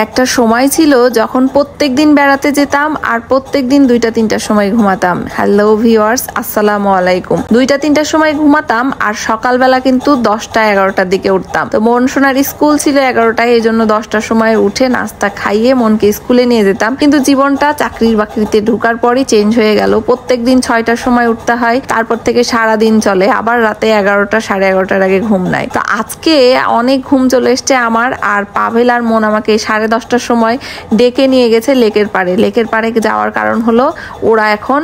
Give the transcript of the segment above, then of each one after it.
একটা সময় ছিল যখন প্রত্যেকদিন বেড়াতে যেতাম আর প্রত্যেকদিন 2টা-3টার সময় ঘুমাতাম। হ্যালো ভিউয়ার্স, আসসালামু আলাইকুম। 2টা-3টার সময় ঘুমাতাম আর সকালবেলা কিন্তু 10টা-11টার দিকে উঠতাম। তো মন সোনার স্কুল ছিল 11টায়, এই জন্য 10টার সময় উঠে নাস্তা খাইয়ে মনকে স্কুলে নিয়ে যেতাম। কিন্তু জীবনটা চাকরির বাকরিতে ঢুকার পরই চেঞ্জ হয়ে গেল। প্রত্যেকদিন 6টার সময় উঠতে হয়, তারপর থেকে সারাদিন চলে, আবার রাতে 11টা 11:30টার আগে ঘুম নাই। তো আজকে অনেক ঘুম চলে এসছে আমার, আর পাভেল আর মন আমাকে 10:30টার সময় ডেকে নিয়ে গেছে লেকের পাড়ে। লেকের পাড়ে যাওয়ার কারণ হলো ওরা এখন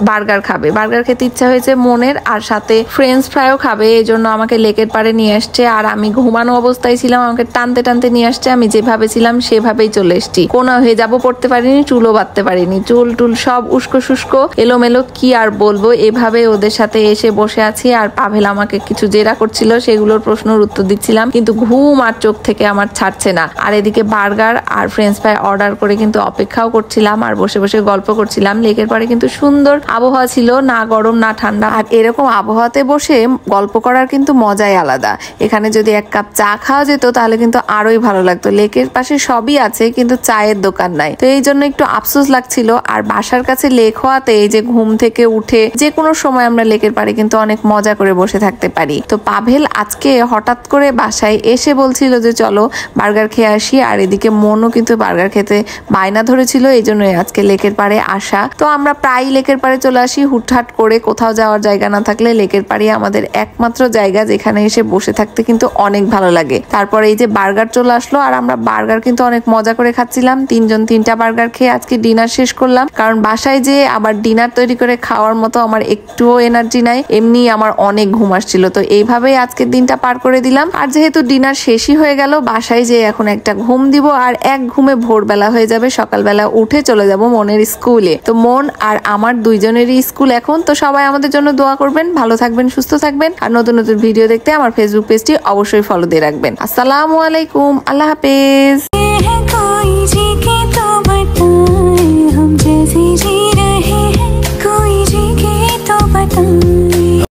বার্গার খাবে। বার্গার খেতে ইচ্ছা হয়েছে মনের, আর সাথে ফ্রেঞ্চ ফ্রাইও খাবে, এই জন্য আমাকে লেকের পাড়ে নিয়ে আসছে। আর আমি ঘুমানো অবস্থায় ছিলাম, আমাকে টানতে টানতে নিয়ে আসছে। আমি যেভাবে ছিলাম সেভাবেই চলে এসেছি। কোনো হিজাবও পড়তে পারিনি, চুলও বাঁধতে পারিনি, চুল টুল সব উস্কো শুষ্কো এলোমেলো, কি আর বলবো। এভাবে ওদের সাথে এসে বসে আছি, আর পাভেল আমাকে কিছু জেরা করছিল, সেগুলোর প্রশ্নের উত্তর দিচ্ছিলাম, কিন্তু ঘুম আর চোখ থেকে আমার ছাড়ছে না। আর এদিকে বার্গার আর ফ্রেঞ্চ ফ্রাই অর্ডার করে কিন্তু অপেক্ষাও করছিলাম, আর বসে বসে গল্প করছিলাম। লেকের পাড়ে কিন্তু সুন্দর আবহাওয়া ছিল, না গরম না ঠান্ডা। আর এরকম আবহাওয়াতে বসে গল্প করার কিন্তু মজাই আলাদা। এখানে যদি 1 কাপ চা খাওয়া যেত তাহলে কিন্তু আরোই ভালো লাগতো। লেকের পাশে সবই আছে, কিন্তু চায়ের দোকান নাই, তো এই জন্য একটু আফসোস লাগছিল। আর বাসার কাছে লেক হওয়াতে এই যে ঘুম থেকে উঠে যে কোনো সময় আমরা লেকের পাড়ে কিন্তু অনেক মজা করে বসে থাকতে পারি। তো পাভেল আজকে হঠাৎ করে বাসায় এসে বলছিল যে চলো বার্গার খেয়ে আসি, আর এদিকে মনও কিন্তু বার্গার খেতে বায়না ধরেছিল, এই জন্য আজকে লেকের পাড়ে আসা। তো আমরা প্রায় লেকের পাড়ে চলে আসি হুটহাট করে, কোথাও যাওয়ার জায়গা না থাকলে লেকের পাড়ে আমাদের একমাত্র জায়গা, যেখানে এসে বসে থাকতে কিন্তু অনেক ভালো লাগে। তারপর এই যে বার্গার চলে আসলো, আর আমরা বার্গার কিন্তু অনেক মজা করে খাচ্ছিলাম। 3জন 3টা বার্গার খেয়ে আজকে ডিনার শেষ করলাম, কারণ বাসায় যে আবার ডিনার তৈরি করে খাওয়ার মতো আমার একটুও এনার্জি নাই, এমনি আমার অনেক ঘুম আসছিল। তো এইভাবেই আজকের দিনটা পার করে দিলাম। আর যেহেতু ডিনার শেষই হয়ে গেল, বাসায় যে এখন একটা ঘুম দিব, আর এক ঘুমে ভোরবেলা হয়ে যাবে, সকালবেলা উঠে চলে যাব মনের স্কুলে। তো মন আর আমার দুইজনেরই স্কুল এখন। তো সবাই আমাদের জন্য দোয়া করবেন, ভালো থাকবেন, সুস্থ থাকবেন, আর নতুন নতুন ভিডিও দেখতে আমার ফেসবুক পেজটি অবশ্যই ফলো দিয়ে রাখবেন। আসসালামু আলাইকুম, আল্লাহ হাফেজ।